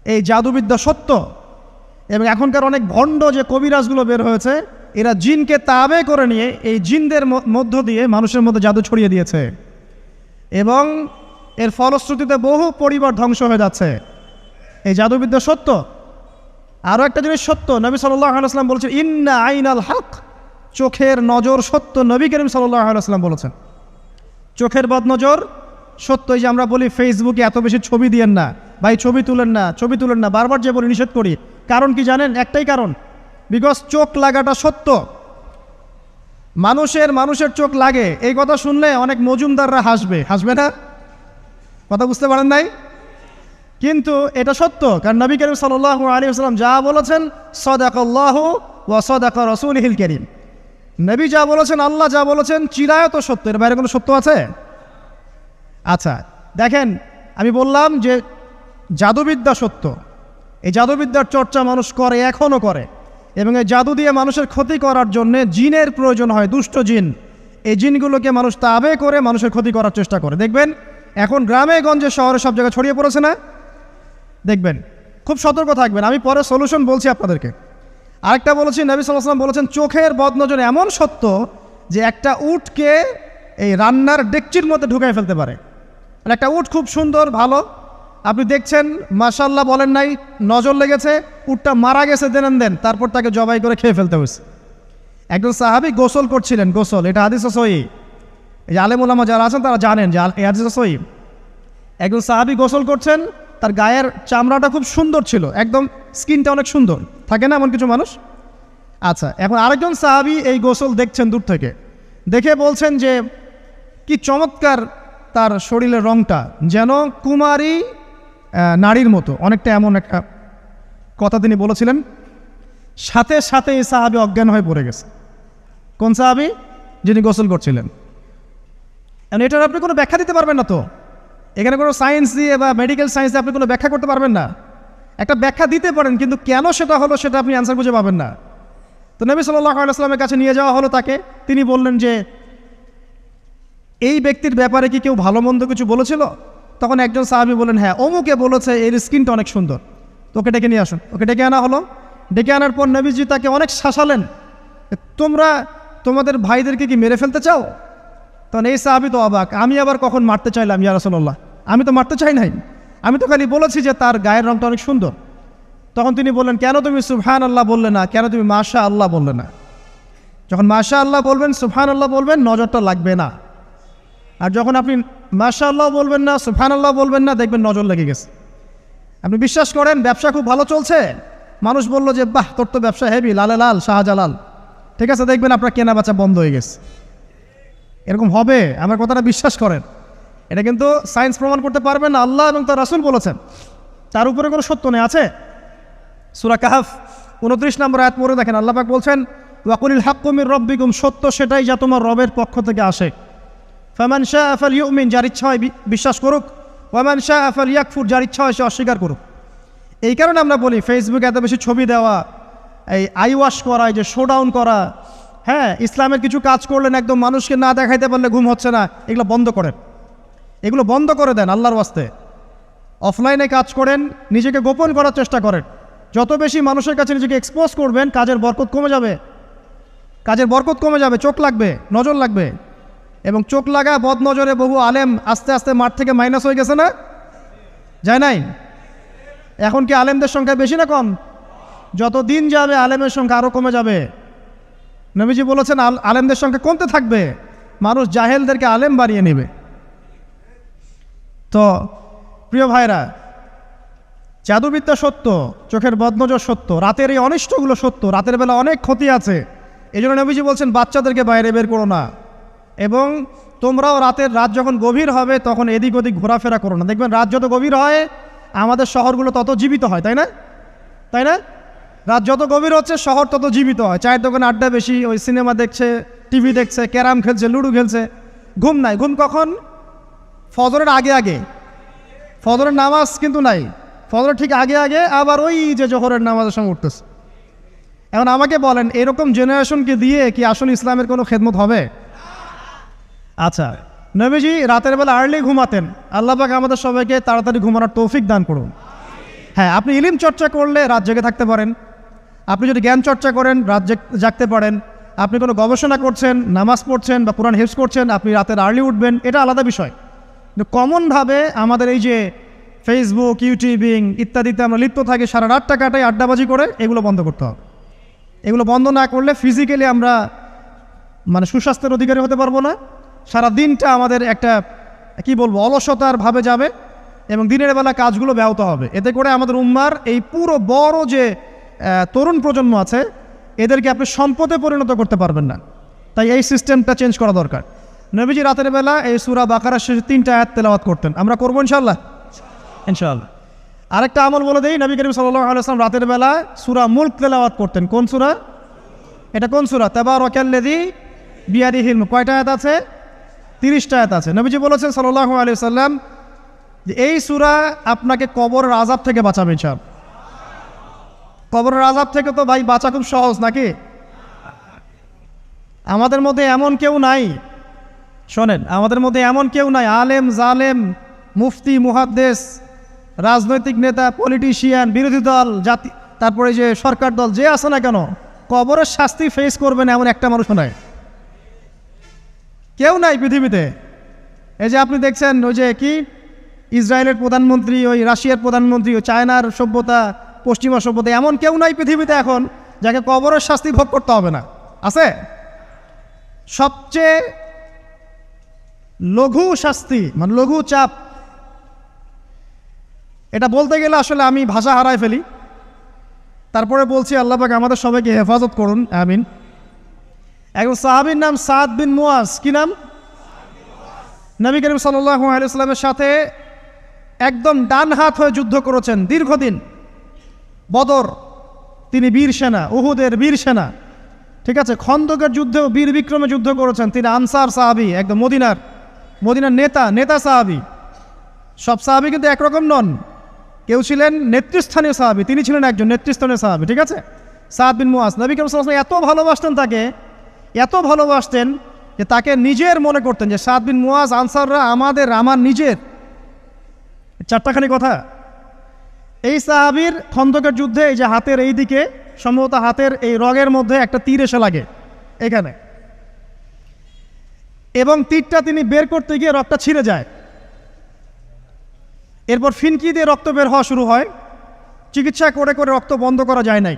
এই জাদুবিদ্যা সত্য। এবং এখনকার অনেক ভণ্ড যে কবিরাজগুলো বের হয়েছে, এরা জিনকে তাবে করে নিয়ে এই জিনদের মধ্য দিয়ে মানুষের মধ্যে জাদু ছড়িয়ে দিয়েছে, এবং এর ফলশ্রুতিতে বহু পরিবার ধ্বংস হয়ে যাচ্ছে। এই জাদুবিদ্যা সত্য। আরও একটা জিনিস সত্য, নবী সাল্লাল্লাহু আলাইহি ওয়াসাল্লাম বলেছেন ইন্না আইনাল হক, চোখের নজর সত্য। নবী করিম সাল্লাল্লাহু আলাইহি ওয়াসাল্লাম বলেছেন চোখের বদনজর সত্য। এই যে আমরা বলি ফেসবুকে এত বেশি ছবি দিয়েন না ভাই, ছবি তুলেন না, ছবি তুলেন না, বারবার যে বলি নিষেধ করি, কারণ কি জানেন? একটাই কারণ, বিকজ চোখ লাগাটা সত্য। মানুষের চোখ লাগে, এই কথা শুনলে অনেক মজুমদাররা হাসবে না? কথা বুঝতে পারেন নাই? কিন্তু এটা সত্য, কারণ নবী করিম সাল্লাল্লাহু আলাইহি ওয়াসাল্লাম যা বলেছেন সাদাকাল্লাহু ওয়া সাদাকা রাসূলুহুল কারীম, নবী যা বলেছেন, আল্লাহ যা বলেছেন চিরায়ত সত্য, এর বাইরে কোনো সত্য আছে? আচ্ছা দেখেন, আমি বললাম যে জাদুবিদ্যা সত্য। এই জাদুবিদ্যার চর্চা মানুষ করে, এখনও করে, এবং এই জাদু দিয়ে মানুষের ক্ষতি করার জন্য জিনের প্রয়োজন হয়, দুষ্ট জিন। এই জিনগুলোকে মানুষ তাবে করে মানুষের ক্ষতি করার চেষ্টা করে। দেখবেন এখন গ্রামে গঞ্জে শহরে সব জায়গায় ছড়িয়ে পড়েছে না? দেখবেন, খুব সতর্ক থাকবেন। আমি পরে সলিউশন বলছি আপনাদেরকে। আরেকটা বলেছি, নবী সাল্লাল্লাহু আলাইহি ওয়াসাল্লাম বলেছেন চোখের বদনজর এমন সত্য যে একটা উটকে এই রান্নার ডেকচির মধ্যে ঢুকাই ফেলতে পারে। আর একটা উট খুব সুন্দর ভালো, আপনি দেখছেন মাশাআল্লাহ বলেন নাই, নজর লেগেছে, উটটা মারা গেছে দেন, তারপর তাকে জবাই করে খেয়ে ফেলতে হয়েছে। একজন সাহাবী গোসল করছিলেন, গোসল, এটা হাদিস সহিহ, এই যে আলেম ওলামা যারা আছেন তারা জানেন যে এই হাদিস সহিহ। একজন সাহাবী গোসল করছেন, তার গায়ের চামড়াটা খুব সুন্দর ছিল, একদম স্কিনটা অনেক সুন্দর থাকে না এমন কিছু মানুষ? আচ্ছা, এখন আরেকজন সাহাবী এই গোসল দেখছেন দূর থেকে, দেখে বলছেন যে কি চমৎকার তার শরীরের রংটা, যেন কুমারী নারীর মতো, অনেকটা এমন একটা কথা তিনি বলেছিলেন। সাথে সাথে এই সাহাবী অজ্ঞান হয়ে পড়ে গেছে। কোন সাহাবী? যিনি গোসল করছিলেন। এটার আপনি কোনো ব্যাখ্যা দিতে পারবেন না তো, এখানে কোনো সায়েন্স দিয়ে বা মেডিকেল সায়েন্স দিয়ে আপনি কোনো ব্যাখ্যা করতে পারবেন না। একটা ব্যাখ্যা দিতে পারেন, কিন্তু কেন সেটা হলো সেটা আপনি অ্যান্সার খুঁজে পাবেন না। তো নবী সাল্লাল্লাহু আলাইহি ওয়াসাল্লামের কাছে নিয়ে যাওয়া হলো তাকে। তিনি বললেন যে এই ব্যক্তির ব্যাপারে কি কেউ ভালো মন্দ কিছু বলেছিল? তখন একজন সাহাবী বলেন হ্যাঁ, অমুকে বলেছে এর স্কিনটা অনেক সুন্দর, তোকে ডেকে নিয়ে আসুন। ওকে ডেকে আনা হলো। ডেকে আনার পর নবীজি তাকে অনেক শাসালেন, তোমরা তোমাদের ভাইদেরকে কি মেরে ফেলতে চাও? তখন এই সাহাবী তো অবাক, আমি আবার কখন মারতে চাইলাম ইয়া রাসূলুল্লাহ? আমি তো মারতে চাই নাই, আমি তো খালি বলেছি যে তার গায়ের রংটা অনেক সুন্দর। তখন তিনি বললেন, কেন তুমি সুবহানাল্লাহ বললে না, কেন তুমি মাশাআল্লাহ বললে না? যখন মাশাআল্লাহ বলবেন, সুবহানাল্লাহ বলবেন, নজরটা লাগবে না। আর যখন আপনি মাশাআল্লাহ বলবেন না, সুবহানাল্লাহ বলবেন না, দেখবেন নজর লেগে গেছে। আপনি বিশ্বাস করেন ব্যবসা খুব ভালো চলছে, মানুষ বলল যে বাহ তোর তো ব্যবসা হেভি, লালে লাল শাহজালাল, ঠিক আছে, দেখবেন আপনার কেনা বেচা বন্ধ হয়ে গেছে। এরকম হবে, আমার কথাটা বিশ্বাস করেন। এটা কিন্তু সায়েন্স প্রমাণ করতে পারবেন না, আল্লাহ এবং তার রাসূল বলেছেন, তার উপরে কোনো সত্য নেই। আছে সূরা কাহফ 29 নম্বর আয়াত পড়ে দেখেন, আল্লাহ পাক বলছেন ওয়াকুলিল হাক্কু মির রাব্বিকুম, সত্য সেটাই যা তোমার রবের পক্ষ থেকে আসে। ফামান শাআ ফালইউমিন, যার ইচ্ছা হয় বিশ্বাস করুক, ওয়ামান শাআ ফালইয়াকফুর, যার ইচ্ছা হয় সে অস্বীকার করুক। এই কারণে আমরা বলি ফেসবুকে এত বেশি ছবি দেওয়া, এই আই ওয়াশ করা, এই যে শোডাউন করা, হ্যাঁ, ইসলামের কিছু কাজ করলেন একদম মানুষকে না দেখাইতে পারলে ঘুম হচ্ছে না, এগুলো বন্ধ করেন, এগুলো বন্ধ করে দেন আল্লাহর ওয়াস্তে। অফলাইনে কাজ করেন, নিজেকে গোপন করার চেষ্টা করেন। যত বেশি মানুষের কাছে নিজেকে এক্সপোজ করবেন, কাজের বরকত কমে যাবে, কাজের বরকত কমে যাবে, চোখ লাগবে, নজর লাগবে। এবং চোখ লাগা বদ নজরে বহু আলেম আস্তে আস্তে মাঠ থেকে মাইনাস হয়ে গেছে না? যায় নাই? এখন কি আলেমদের সংখ্যা বেশি না কম? যত দিন যাবে আলেমের সংখ্যা আরও কমে যাবে। নবীজি বলেছেন আলেমদের সংখ্যা কমতে থাকবে, মানুষ জাহেলদেরকে আলেম বানিয়ে নেবে। তো প্রিয় ভাইরা, জাদুবিদ্যা সত্য, চোখের বদনজর সত্য, রাতের এই অনিষ্টগুলো সত্য, রাতের বেলা অনেক ক্ষতি আছে। এই জন্য নবীজি বলছেন বাচ্চাদেরকে বাইরে বের করো না, এবং তোমরাও রাত যখন গভীর হবে তখন এদিক ওদিক ঘোরাফেরা করো না। দেখবেন রাত যত গভীর হয় আমাদের শহরগুলো তত জীবিত হয়, তাই না? তাই না? রাত যত গভীর হচ্ছে শহর তত জীবিত হয়। চায়ের দোকানে আড্ডা বেশি, ওই সিনেমা দেখছে, টিভি দেখছে, ক্যারাম খেলছে, লুডো খেলছে, ঘুম নাই। ঘুম কখন? ফজরের আগে আগে। ফজরের নামাজ কিন্তু নাই, ফজরের ঠিক আগে আগে, আবার ওই যে জোহরের নামাজের সঙ্গে উঠতেছে। এখন আমাকে বলেন, এরকম জেনারেশনকে দিয়ে কি আসলে ইসলামের কোনো খেদমত হবে? আচ্ছা, নবীজি রাতের বেলা আর্লি ঘুমাতেন, আল্লাহ পাক আমাদের সবাইকে তাড়াতাড়ি ঘুমানোর তৌফিক দান করুন। হ্যাঁ, আপনি ইলম চর্চা করলে রাত জেগে থাকতে পারেন, আপনি যদি জ্ঞান চর্চা করেন রাত জাগতে পারেন, আপনি কোনো গবেষণা করছেন, নামাজ পড়ছেন বা কোরআন হিফজ করছেন, আপনি রাতের আর্লি উঠবেন, এটা আলাদা বিষয়। কিন্তু কমনভাবে আমাদের এই যে ফেসবুক, ইউটিউবিং ইত্যাদিতে আমরা লিপ্ত থাকি, সারা রাতটা কাটাই আড্ডাবাজি করে, এগুলো বন্ধ করতে হবে। এগুলো বন্ধ না করলে ফিজিক্যালি আমরা মানে সুস্বাস্থ্যের অধিকারী হতে পারবো না, সারা দিনটা আমাদের একটা কি বলবো অলসতার ভাবে যাবে এবং দিনের বেলা কাজগুলো ব্যাহত হবে। এতে করে আমাদের উম্মার এই পুরো বড় যে তরুণ প্রজন্ম আছে এদেরকে আপনি সম্পদে পরিণত করতে পারবেন না। তাই এই সিস্টেমটা চেঞ্জ করা দরকার। নবীজি রাতের বেলা এই সূরা বাকারার শেষে 3টা আয়াত তেলাওয়াত করতেন, আমরা করবো ইনশাআল্লাহ। ইনশাআল্লাহ। আরেকটা আমল বলে দেই, নবী করিম সাল্লাল্লাহু আলাইহি ওয়াসাল্লাম রাতের বেলা সূরা মুলক তেলাওয়াত করতেন। কোন সূরা এটা? কোন সূরা? তাবারাকাল্লাযী বিয়াদিহিল মুলক। কয়টা আয়াত আছে? 30টা আয়াত আছে। নবীজি বলেছেন সাল্লাল্লাহু আলাইহি ওয়াসাল্লাম যে এই সূরা আপনাকে কবরের আযাব থেকে বাঁচাবে ইনশাআল্লাহ। কবরের আযাব থেকে তো ভাই বাঁচা খুব সহজ নাকি? আমাদের মধ্যে এমন কেউ নাই, শোনেন, আমাদের মধ্যে এমন কেউ নাই আলেম জালেম মুফতি মুহাদ্দিস রাজনৈতিক নেতা পলিটিশিয়ান বিরোধী দল জাতি তারপরে যে সরকার দল যে আছে না কেন, কবরের শাস্তি ফেস করবে না এমন একটা মানুষও নাই, কেউ নাই পৃথিবীতে। এই যে আপনি দেখছেন ওই যে কি ইসরায়েলের প্রধানমন্ত্রী, ওই রাশিয়ার প্রধানমন্ত্রী, ওই চায়নার সভ্যতা, পশ্চিমা সভ্যতা, এমন কেউ নাই পৃথিবীতে এখন যাকে কবরের শাস্তি ভোগ করতে হবে না। আছে? সবচেয়ে লঘু শাস্তি মানে লঘু চাপ, এটা বলতে গেলে আসলে আমি ভাষা হারায় ফেলি, তারপরে বলছি আল্লাহ পাক আমাদের সবাইকে হেফাজত করুন, আমিন। একজন সাহাবীর নাম সাদ বিন মুয়াজ। কি নাম? নবী করিম সাল্লাল্লাহু আলাইহি ওয়াসাল্লামের সাথে একদম ডান হাত হয়ে যুদ্ধ করেছেন দীর্ঘদিন। বদর তিনি বীর সেনা, উহুদের বীর সেনা, ঠিক আছে, খন্দকের যুদ্ধেও বীর বিক্রমে যুদ্ধ করেছেন। তিনি আনসার সাহাবী, একদম মদিনার নেতা সাহাবী। সব সাহাবী কিন্তু একরকম নন, কেউ ছিলেন নেতৃস্থানীয় সাহাবী, তিনি ছিলেন একজন নেতৃস্থানীয় সাহাবী, ঠিক আছে, সাদ বিন মুয়াজ। নবী করিম সাল্লাল্লাহু আলাইহি ওয়াসাল্লাম এত ভালোবাসতেন তাকে, এত ভালোবাসতেন যে তাকে নিজের মনে করতেন যে সাদ বিন মুয়াজ আনসাররা আমার নিজের। 4টাখানি কথা। এই সাহাবীর খন্দকের যুদ্ধে এই যে হাতের এই দিকে সম্ভবত হাতের এই রগের মধ্যে একটা তীর এসে লাগে এখানে, এবং তীরটা তিনি বের করতে গিয়ে রক্তটা ছিঁড়ে যায়। এরপর ফিনকি দিয়ে রক্ত বের হওয়া শুরু হয়। চিকিৎসা করে করে রক্ত বন্ধ করা যায় নাই,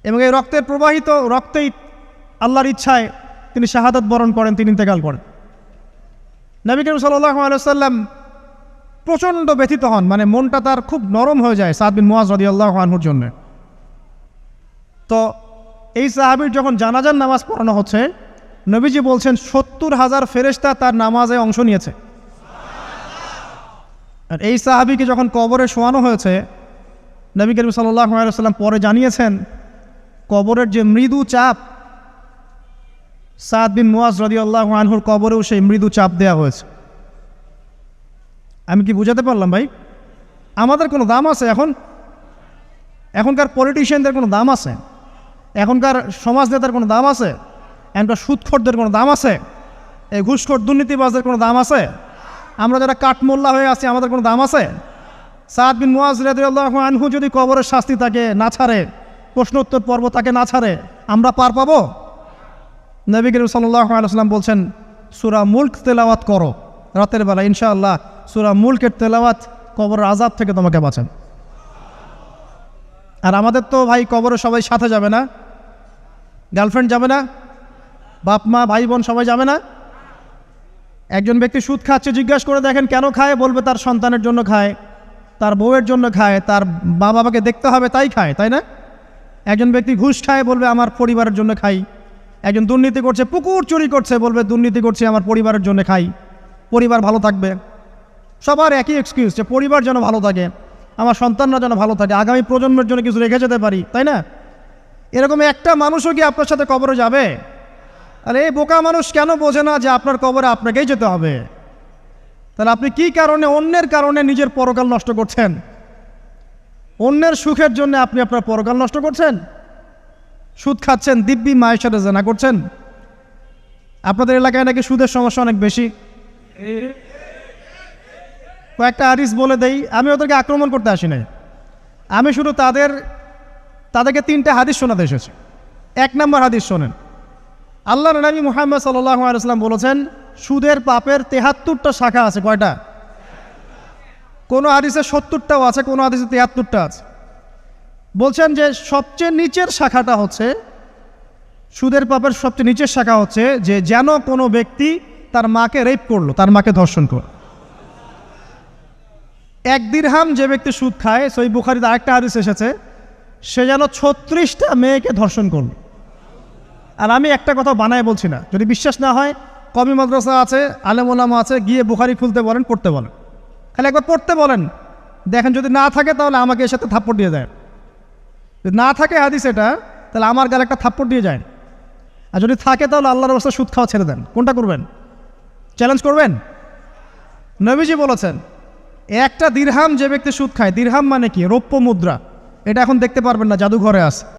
এবং এই রক্তের প্রবাহিত রক্তেই আল্লাহর ইচ্ছায় তিনি শাহাদাত বরণ করেন, তিনি ইন্তেকাল করেন। নবী করিম সাল্লাল্লাহু আলাইহি ওয়াসাল্লাম প্রচণ্ড ব্যথিত হন, মানে মনটা তার খুব নরম হয়ে যায় সাদ বিন মুয়াজ রাদিয়াল্লাহু আনহুর জন্য। তো এই সাহাবীর যখন জানাজার নামাজ পড়ানো হচ্ছে, নবীজি বলছেন 70,000 ফেরেশতা তার নামাজে অংশ নিয়েছে। আর এই সাহাবীকে যখন কবরে শোয়ানো হয়েছে, নবী করিম সাল্লাল্লাহু আলাইহি ওয়াসাল্লাম পরে জানিয়েছেন কবরের যে মৃদু চাপ, সাদ বিন মুয়াজ রাদিয়াল্লাহু আনহুর কবরেও সেই মৃদু চাপ দেওয়া হয়েছে। আমি কি বুঝাতে পারলাম ভাই? আমাদের কোনো দাম আছে এখনকার পলিটিশিয়ানদের কোনো দাম আছে? এখনকার সমাজ নেতার কোনো দাম আছে? এখনকার সুদখোরদের কোনো দাম আছে? এই ঘুষখোর দুর্নীতিবাজদের কোনো দাম আছে? আমরা যারা কাঠমোল্লা হয়ে আছি আমাদের কোনো দাম আছে? সাদ বিন মুয়াজ রাদিয়াল্লাহু আনহু যদি কবরের শাস্তি তাকে না ছাড়ে, প্রশ্নোত্তর পর্ব তাকে না ছাড়ে, আমরা পার পাবো? নবী করিম সাল্লাল্লাহু আলাইহি ওয়াসাল্লাম বলছেন সূরা মুলক তেলাওয়াত করো রাতের বেলা, ইনশাআল্লাহ সূরা মুলকের তেলাওয়াত কবরের আযাব থেকে তোমাকে বাঁচান। আর আমাদের তো ভাই কবরে সবাই সাথে যাবে না, গার্লফ্রেন্ড যাবে না, বাপ মা ভাই বোন সবাই যাবে না। একজন ব্যক্তি সুদ খাচ্ছে, জিজ্ঞাসা করে দেখেন কেন খায়, বলবে তার সন্তানের জন্য খায়, তার বউয়ের জন্য খায়, তার মা বাবাকে দেখতে হবে তাই খায়, তাই না? একজন ব্যক্তি ঘুষ খায়, বলবে আমার পরিবারের জন্য খাই। একজন দুর্নীতি করছে, পুকুর চুরি করছে, বলবে দুর্নীতি করছে আমার পরিবারের জন্য খাই, পরিবার ভালো থাকবে। সবার একই এক্সকিউজ যে পরিবার যেন ভালো থাকে, আমার সন্তানরা যেন ভালো থাকে, আগামী প্রজন্মের জন্য কিছু রেখে যেতে পারি, তাই না? এরকম একটা মানুষও কি আপনার সাথে কবরে যাবে? আর এই বোকা মানুষ কেন বোঝে না যে আপনার কবরে আপনাকেই যেতে হবে? তাহলে আপনি কি কারণে অন্যের কারণে নিজের পরকাল নষ্ট করছেন? অন্যের সুখের জন্য আপনি আপনার পরকাল নষ্ট করছেন। সুদ খাচ্ছেন, দিব্যি মায়ের সাথে জেনা করছেন। আপনাদের এলাকায় নাকি সুদের সমস্যা অনেক বেশি। কয়েকটা হাদিস বলে দেই, আমি ওদেরকে আক্রমণ করতে আসি নাই, আমি শুধু তাদেরকে 3টে হাদিস শোনাতে এসেছি। 1 নম্বর হাদিস শোনেন। আল্লাহর নবী মুহাম্মদ সাল্লাল্লাহু আলাইহি ওয়াসাল্লাম বলেছেন, সুদের পাপের 73টা শাখা আছে। কয়টা? কোনো হাদিসে 70টাও আছে, কোনো হাদিসে 73টা আছে। বলছেন যে সবচেয়ে নিচের শাখাটা হচ্ছে, সুদের পাপের সবচেয়ে নিচের শাখা হচ্ছে যে যেন কোনো ব্যক্তি তার মাকে রেপ করলো, তার মাকে ধর্ষণ করলো। 1 দিরহাম যে ব্যক্তি সুদ খায়, সহিহ বুখারীতে আরেকটা হাদিস এসেছে, সে যেন 36টা মেয়েকে ধর্ষণ করল। আর আমি একটা কথা বানায় বলছি না, যদি বিশ্বাস না হয় কওমি মাদ্রাসা আছে, আলেম ওলামা আছে, গিয়ে বুখারী খুলতে বলেন, পড়তে বলেন, খালি একবার পড়তে বলেন, দেখেন যদি না থাকে তাহলে আমাকে এর সাথে থাপ্পড় দিয়ে যায়। যদি না থাকে হাদিস এটা, তাহলে আমার গালে একটা থাপ্পড় দিয়ে যায়। আর যদি থাকে তাহলে আল্লাহর রাস্তায় সুদ খাওয়া ছেড়ে দেন। কোনটা করবেন? চ্যালেঞ্জ করবেন? নবীজি বলেছেন, 1টা দিরহাম যে ব্যক্তি সুদ খায়, দিরহাম মানে কি? রৌপ্য মুদ্রা। এটা এখন দেখতে পারবেন না, জাদুঘরে আছে।